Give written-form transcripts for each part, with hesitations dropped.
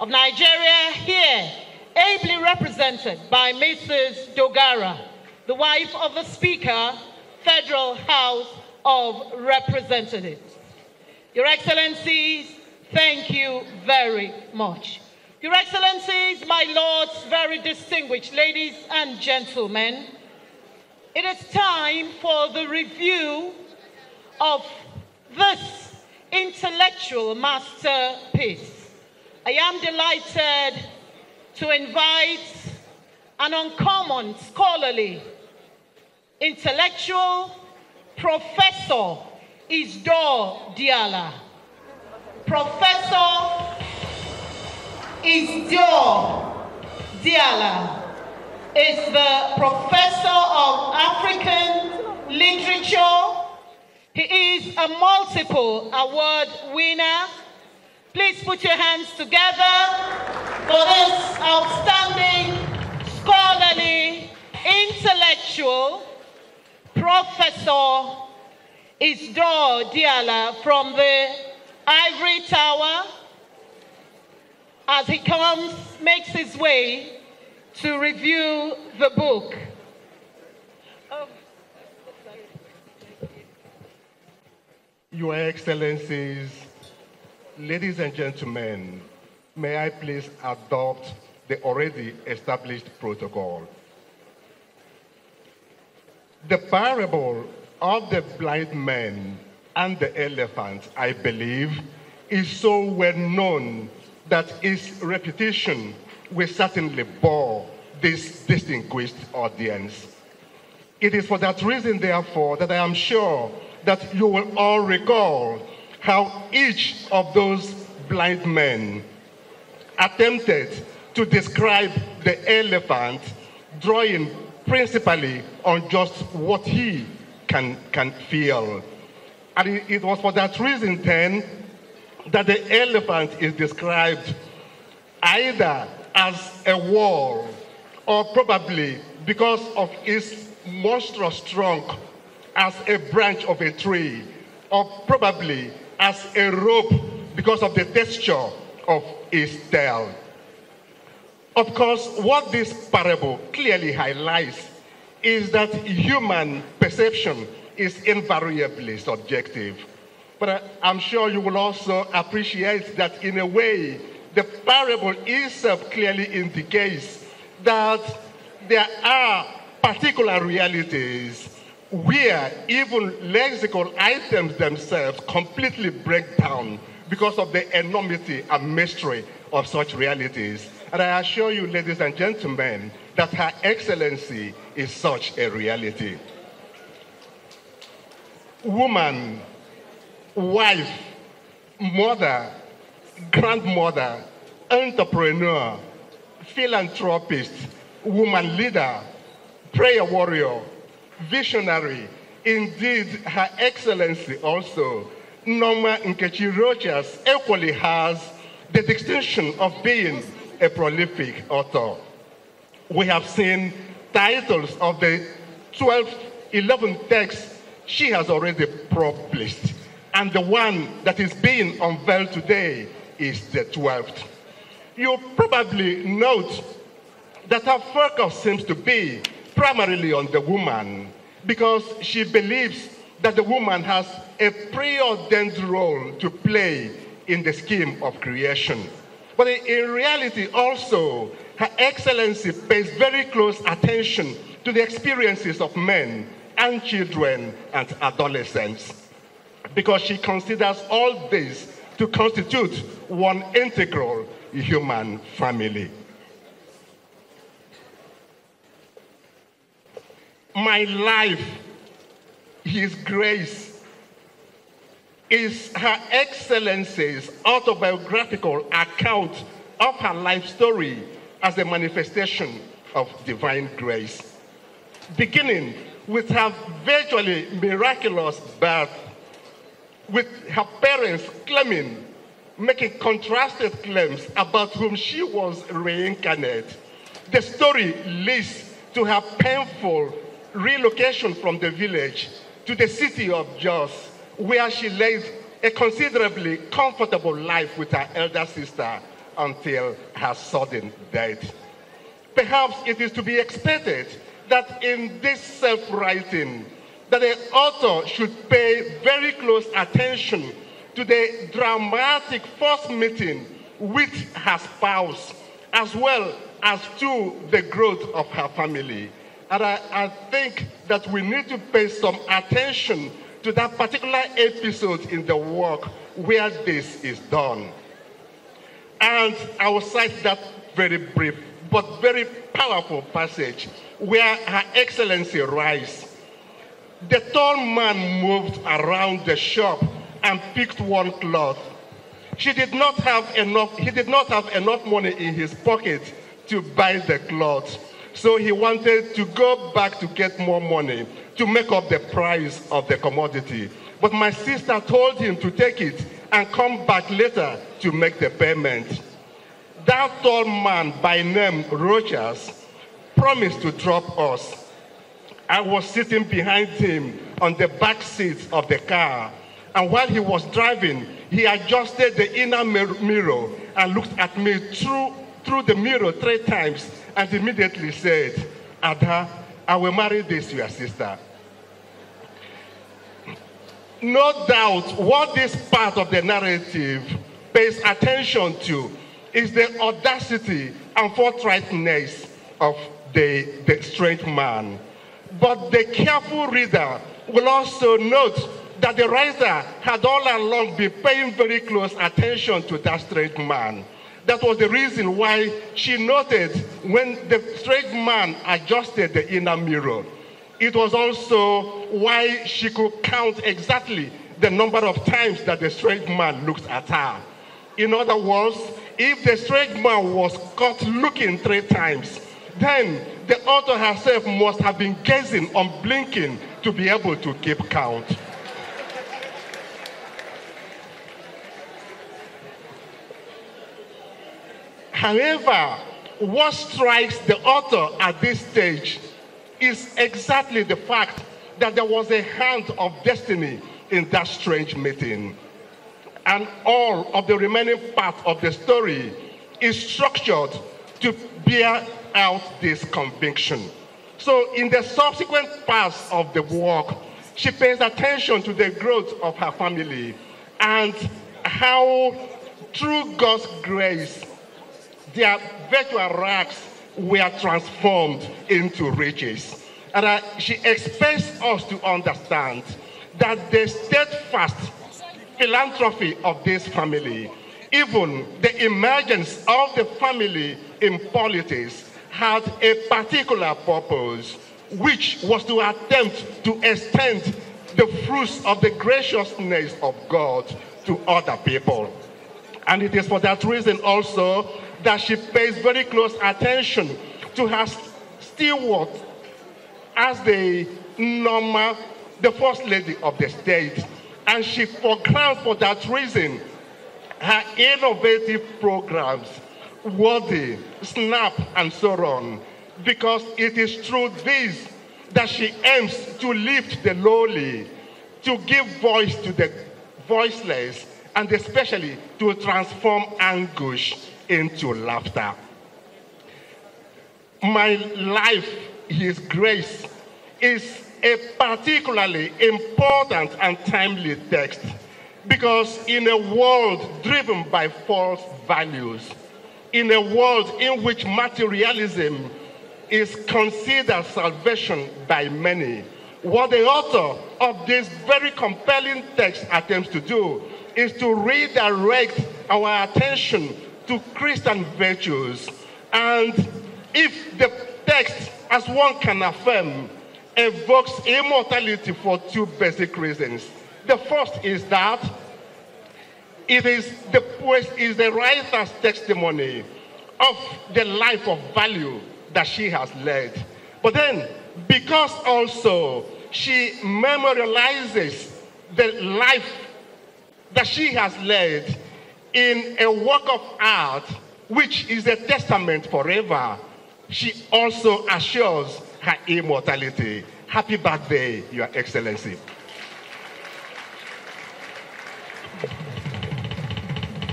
of Nigeria here, ably represented by Mrs. Dogara, the wife of the Speaker, Federal House of Representatives. Your Excellencies, thank you very much. Your Excellencies, my lords, very distinguished ladies and gentlemen, it is time for the review of this intellectual masterpiece. I am delighted to invite an uncommon, scholarly, intellectual, Professor Isdor Diala. Professor Isdor Diala is the Professor of African Literature. He is a multiple award winner. Please put your hands together for this outstanding, scholarly, intellectual Professor Isdor Diala from the Ivory Tower, as he makes his way to review the book. Your Excellencies, ladies and gentlemen, may I please adopt the already established protocol. The parable of the blind man and the elephant, I believe, is so well known that its repetition will certainly bore this distinguished audience. It is for that reason, therefore, that I am sure that you will all recall how each of those blind men attempted to describe the elephant, drawing principally on just what he can feel. And it was for that reason then that the elephant is described either as a wall or probably because of its monstrous trunk as a branch of a tree, or probably as a rope because of the texture of its tail. Of course, what this parable clearly highlights is that human perception is invariably subjective. But I'm sure you will also appreciate that in a way, the parable itself clearly indicates that there are particular realities where even lexical items themselves completely break down because of the enormity and mystery of such realities. And I assure you, ladies and gentlemen, that Her Excellency is such a reality. Woman, wife, mother, grandmother, entrepreneur, philanthropist, woman leader, prayer warrior, visionary. Indeed, Her Excellency also, Norma Nkechi Rogers, equally has the distinction of being a prolific author. We have seen titles of the 11 texts she has already published, and the one that is being unveiled today is the 12th. You'll probably note that her focus seems to be primarily on the woman, because she believes that the woman has a preordained role to play in the scheme of creation. But in reality also, Her Excellency pays very close attention to the experiences of men and children and adolescents, because she considers all this to constitute one integral human family. My life, His Grace, is Her Excellency's autobiographical account of her life story as a manifestation of divine grace. Beginning with her virtually miraculous birth, with her parents making contrasted claims about whom she was reincarnate. The story leads to her painful relocation from the village to the city of Jos, where she led a considerably comfortable life with her elder sister, until her sudden death. Perhaps it is to be expected that in this self-writing, that the author should pay very close attention to the dramatic first meeting with her spouse, as well as to the growth of her family. And I think that we need to pay some attention to that particular episode in the work where this is done. And I will cite that very brief but very powerful passage where Her Excellency writes, "The tall man moved around the shop and picked one cloth. He did not have enough money in his pocket to buy the cloth. So he wanted to go back to get more money to make up the price of the commodity. But my sister told him to take it and come back later to make the payment. That tall man by name Rochas promised to drop us. I was sitting behind him on the back seat of the car, and while he was driving, he adjusted the inner mirror and looked at me through the mirror 3 times and immediately said, 'Ada, I will marry this your sister.'" No doubt what this part of the narrative pays attention to is the audacity and forthrightness of the strange man. But the careful reader will also note that the writer had all along been paying very close attention to that strange man. That was the reason why she noted when the strange man adjusted the inner mirror. It was also why she could count exactly the number of times that the strange man looked at her. In other words, if the strange man was caught looking 3 times, then the author herself must have been gazing unblinking to be able to keep count. However, what strikes the author at this stage is exactly the fact that there was a hand of destiny in that strange meeting. And all of the remaining part of the story is structured to bear out this conviction. So in the subsequent parts of the work, she pays attention to the growth of her family and how through God's grace, their virtual rags were transformed into riches. And she expects us to understand that the steadfast philanthropy of this family, even the emergence of the family in politics, had a particular purpose, which was to attempt to extend the fruits of the graciousness of God to other people. And it is for that reason also that she pays very close attention to her steward as the first lady of the state. And she foregrounds for that reason her innovative programs, Worthy, SNAP, and so on, because it is through this that she aims to lift the lowly, to give voice to the voiceless, and especially to transform anguish into laughter. My Life, His Grace is a particularly important and timely text because in a world driven by false values, in a world in which materialism is considered salvation by many, what the author of this very compelling text attempts to do is to redirect our attention to Christian virtues. And if the text, as one can affirm, evokes immortality for 2 basic reasons. The first is that it is the writer's testimony of the life of value that she has led. But then, because also she memorializes the life that she has led in a work of art, which is a testament forever, she also assures her immortality. Happy birthday, Your Excellency.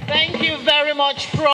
Thank you very much, Prof.